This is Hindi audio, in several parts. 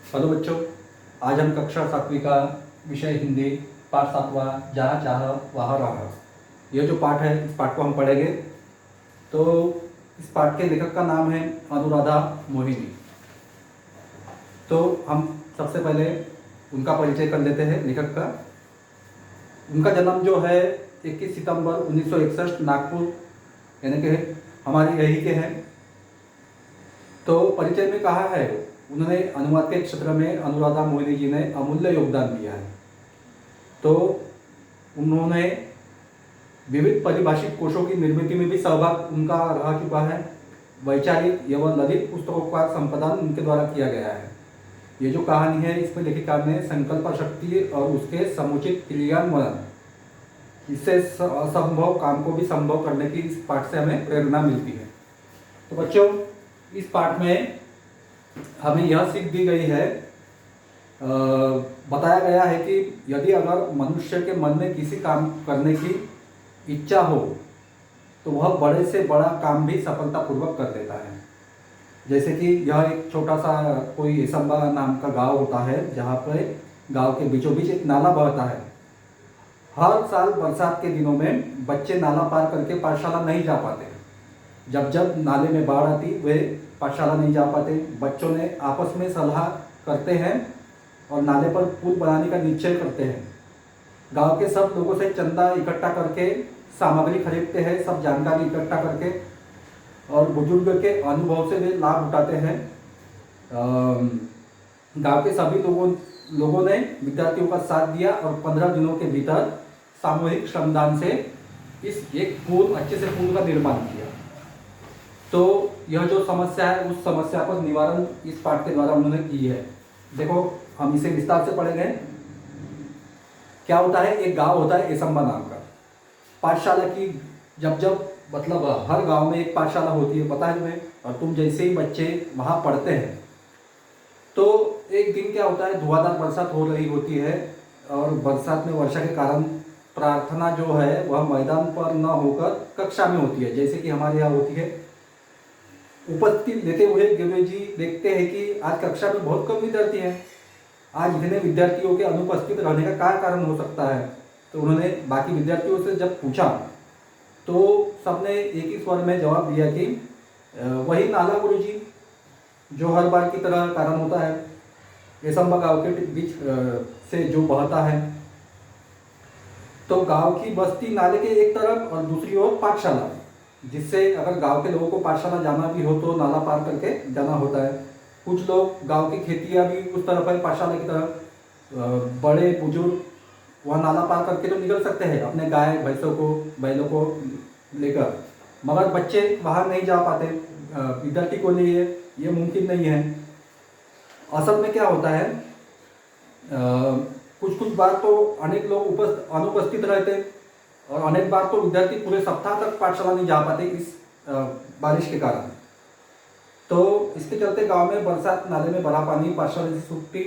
हेलो बच्चों, आज हम कक्षा 7वीं का विषय हिंदी पाठ 7वां जहाँ चाह वहाँ राह यह जो पाठ है इस पाठ को हम पढ़ेंगे। तो इस पाठ के लेखक का नाम है अनुराधा मोहिनी। तो हम सबसे पहले उनका परिचय कर लेते हैं लेखक का। उनका जन्म जो है 21 सितंबर 1961 नागपुर यानी कि हमारे यही के हैं। तो परिचय में कहा है उन्होंने अनुवाद के क्षेत्र में अनुराधा मोहिनी जी ने अमूल्य योगदान दिया है। तो उन्होंने विविध परिभाषित कोशों की निर्मिति में भी सहभाग उनका रह चुका है। वैचारिक एवं ललित पुस्तकों का संपादन उनके द्वारा किया गया है। ये जो कहानी है इसमें लेखिका ने संकल्प शक्ति और उसके समुचित क्रियान्वयन, इससे असंभव काम को भी संभव करने की इस पाठ से हमें प्रेरणा मिलती है। तो बच्चों, इस पाठ में हमें यह सीख दी गई है, बताया गया है कि यदि अगर मनुष्य के मन में किसी काम करने की इच्छा हो तो वह बड़े से बड़ा काम भी सफलतापूर्वक कर देता है। जैसे कि यह एक छोटा सा कोई एसंबा नाम का गांव होता है जहाँ पे गांव के बीचों बीच एक नाला बहता है। हर साल बरसात के दिनों में बच्चे नाला पार करके पाठशाला नहीं जा पाते। जब जब नाले में बाढ़ आती वे पाठशाला नहीं जा पाते। बच्चों ने आपस में सलाह करते हैं और नाले पर पुल बनाने का निश्चय करते हैं। गांव के सब लोगों से चंदा इकट्ठा करके सामग्री खरीदते हैं, सब जानकारी इकट्ठा करके, और बुजुर्ग के अनुभव से वे लाभ उठाते हैं। गांव के सभी लोगों ने विद्यार्थियों का साथ दिया और 15 दिनों के भीतर सामूहिक श्रमदान से इस एक पुल अच्छे से पुल का निर्माण किया। तो यह जो समस्या है उस समस्या पर निवारण इस पाठ के द्वारा उन्होंने की है। देखो, हम इसे विस्तार से पढ़ेंगे। क्या होता है, एक गांव होता है एसंबा नाम का। पाठशाला की जब मतलब हर गांव में एक पाठशाला होती है, पता है तुम्हें। और तुम जैसे ही बच्चे वहां पढ़ते हैं तो एक दिन क्या होता है, धुआंधार बरसात हो रही होती है और बरसात में वर्षा के कारण प्रार्थना जो है वह मैदान पर न होकर कक्षा में होती है, जैसे कि हमारे यहाँ होती है। उपस्थिति लेते हुए गुरु जी देखते हैं कि आज कक्षा में बहुत कम विद्यार्थी हैं। आज इतने विद्यार्थियों के अनुपस्थित रहने का क्या कारण हो सकता है। तो उन्होंने बाकी विद्यार्थियों से जब पूछा तो सबने एक ही स्वर में जवाब दिया कि वही नाला गुरु जी जो हर बार की तरह कारण होता है, एसंबा गांव के बीच से जो बहता है। तो गांव की बस्ती नाले के एक तरफ और दूसरी ओर पाठशाला, जिससे अगर गांव के लोगों को पाठशाला जाना भी हो तो नाला पार करके जाना होता है। कुछ लोग गांव की खेतियां भी उस तरफ है पाठशाला की तरफ। बड़े बुजुर्ग वह नाला पार करके तो निकल सकते हैं अपने गाय भैंसों को बैलों को लेकर, मगर बच्चे वहां नहीं जा पाते। विद्यार्थी को लिए ये मुमकिन नहीं है। असल में क्या होता है, कुछ कुछ बार तो अनेक लोग अनुपस्थित रहते और अनेक बार तो विद्यार्थी पूरे सप्ताह तक पाठशाला नहीं जा पाते इस बारिश के कारण। तो इसके चलते गांव में बरसात, नाले में भरा पानी, पाठशाला से छुट्टी,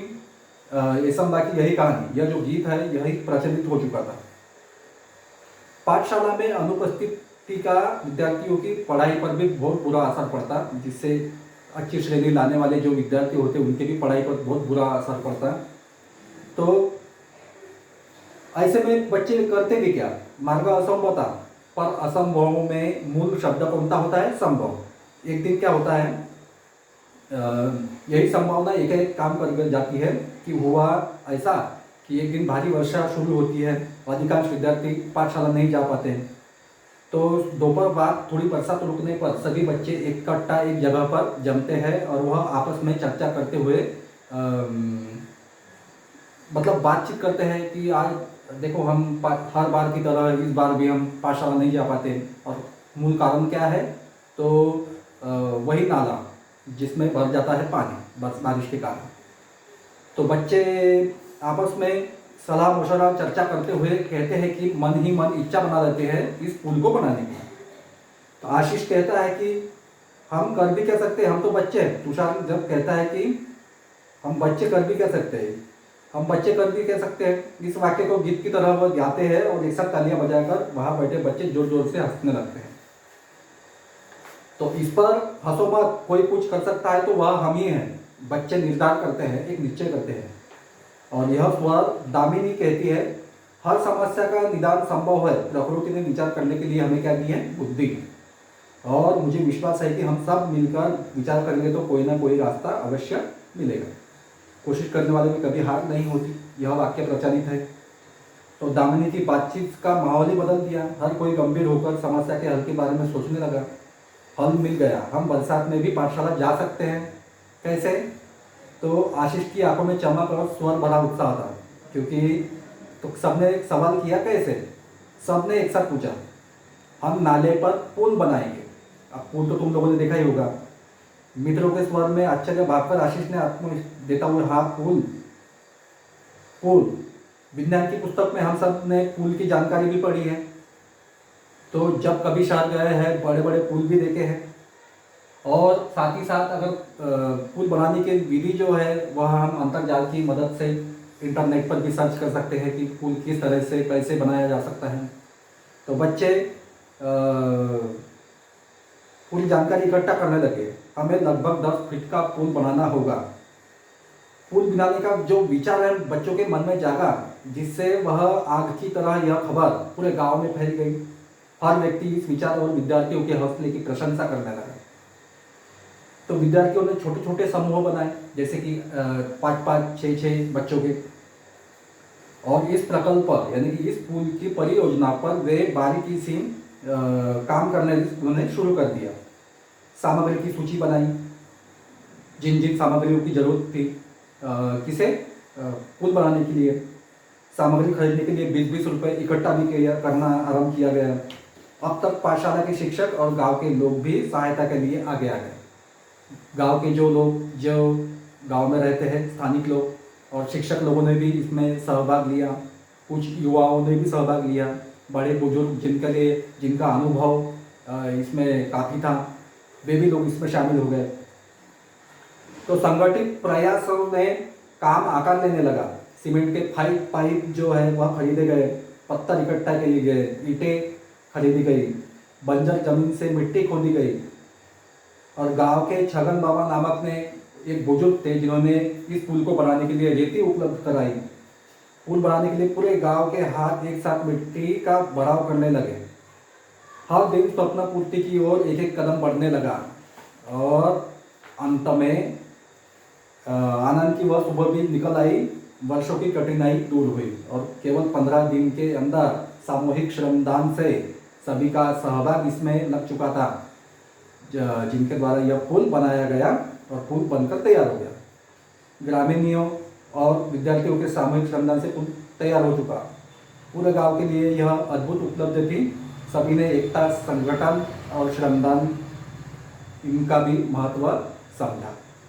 एसंबा की यही कहानी, यह जो गीत है यही प्रचलित हो चुका था। पाठशाला में अनुपस्थिति का विद्यार्थियों की पढ़ाई पर भी बहुत बुरा असर पड़ता, जिससे अच्छी श्रेणी लाने वाले जो विद्यार्थी होते उनके भी पढ़ाई पर बहुत बुरा असर पड़ता। तो ऐसे में बच्चे करते भी क्या, मार्ग असंभव था, पर असंभव में मूल शब्द कौन सा होता है, संभव। एक दिन क्या होता है, यही संभावना एक काम कर जाती है कि हुआ ऐसा कि एक दिन भारी वर्षा शुरू होती है, अधिकांश विद्यार्थी पाठशाला नहीं जा पाते हैं। तो दोपहर बाद थोड़ी बरसात रुकने पर सभी बच्चे इकट्ठा एक जगह पर जमते हैं और वह आपस में चर्चा करते हुए मतलब बातचीत करते हैं कि आज देखो हम हर बार की तरह इस बार भी हम पाठशाला नहीं जा पाते, और मूल कारण क्या है, तो वही नाला जिसमें भर जाता है पानी बारिश के कारण। तो बच्चे आपस में सलाह मशवरा चर्चा करते हुए कहते हैं कि मन ही मन इच्छा बना लेते हैं इस पुल को बनाने की। तो आशीष कहता है कि हम कर भी क्या सकते हैं, हम तो बच्चे हैं। तुषार जब कहता है कि हम बच्चे कर भी क्या सकते हैं, हम बच्चे कर भी कह सकते हैं। इस वाक्य को गीत की तरह वह गाते हैं और एक साथ तालियां बजाकर वहां बैठे बच्चे जोर जोर से हंसने लगते हैं। तो इस पर हंसो मत, कोई कुछ कर सकता है तो वह हम ही हैं, बच्चे निर्धार करते हैं, एक निश्चय करते हैं। और यह स्वर दामिनी कहती है, हर समस्या का निदान संभव है। प्रकृति ने विचार करने के लिए हमें क्या दी है? बुद्धि। और मुझे विश्वास है कि हम सब मिलकर विचार करेंगे तो कोई ना कोई रास्ता अवश्य मिलेगा। कोशिश करने वाले में कभी हार नहीं होती, यह वाक्य प्रचलित है। तो दामिनी की बातचीत का माहौल ही बदल दिया। हर कोई गंभीर होकर समस्या के हल के बारे में सोचने लगा। हल मिल गया, हम बरसात में भी पाठशाला जा सकते हैं। कैसे? तो आशीष की आंखों में चमक और स्वर भरा उत्साह था, क्योंकि तो सबने एक सवाल किया, कैसे? सबने एक साथ पूछा, हम नाले पर पुल बनाएंगे। अब पुल तो तुम लोगों ने देखा ही होगा। मित्रों के स्वर में आश्चर्य भागकर आशीष ने आत्म देता हुआ, हाँ पुल। पुल विज्ञान की पुस्तक में हम सब ने पुल की जानकारी भी पढ़ी है। तो जब कभी शहर गए हैं, बड़े बड़े पुल भी देखे हैं। और साथ ही साथ अगर पुल बनाने की विधि जो है वह हम अंतर्जाल की मदद से इंटरनेट पर भी सर्च कर सकते हैं कि पुल किस तरह से कैसे बनाया जा सकता है। तो बच्चे पूरी जानकारी इकट्ठा करने लगे। हमें लगभग 10 फीट का पुल बनाना होगा। पुल बनाने का जो विचार है बच्चों के मन में जागा, जिससे वह आग की तरह यह खबर पूरे गांव में फैल गई। हर व्यक्ति इस विचार और विद्यार्थियों के हौसले की प्रशंसा करने लगा। तो विद्यार्थियों ने छोटे छोटे समूह बनाए, जैसे कि 5-5, 6-6 बच्चों के। और इस प्रकल्प यानी कि इस पुल की परियोजना पर वे बारीकी से काम करने उन्होंने शुरू कर दिया। सामग्री की सूची बनाई, जिन जिन सामग्रियों की जरूरत थी किसे पुल बनाने के लिए। सामग्री खरीदने के लिए 20-20 रुपये इकट्ठा भी करना आरंभ किया गया। अब तक पाठशाला के शिक्षक और गांव के लोग भी सहायता के लिए आगे आ गए। गांव के जो लोग जो गांव में रहते हैं, स्थानिक लोग और शिक्षक लोगों ने भी इसमें सहभाग लिया। कुछ युवाओं ने भी सहभाग लिया। बड़े बुजुर्ग जिनका अनुभव इसमें काफ़ी था, वे भी लोग इसमें शामिल हो गए। तो संगठित प्रयासों ने काम आकार लेने लगा। सीमेंट के पाइप जो है वह खरीदे गए, पत्थर इकट्ठा किए गए, ईंटें खरीदी गई, बंजर जमीन से मिट्टी खोदी गई। और गांव के छगन बाबा नामक ने एक बुजुर्ग थे जिन्होंने इस पुल को बनाने के लिए रेती उपलब्ध कराई। पुल बनाने के लिए पूरे गांव के हाथ एक साथ मिट्टी का भराव करने लगे। हर दिन स्वप्न पूर्ति की ओर एक एक कदम बढ़ने लगा। और अंत में आनंद की वह सुबह भी निकल आई। वर्षों की कठिनाई दूर हुई और केवल 15 दिन के अंदर सामूहिक श्रमदान से सभी का सहभाग इसमें लग चुका था, जिनके द्वारा यह पुल बनाया गया और पुल बनकर तैयार हो गया। ग्रामीणों और विद्यार्थियों के सामूहिक श्रमदान से पुल तैयार हो चुका। पूरे गांव के लिए यह अद्भुत उपलब्धि थी। सभी ने एकता, संगठन और श्रमदान इनका भी महत्व समझा।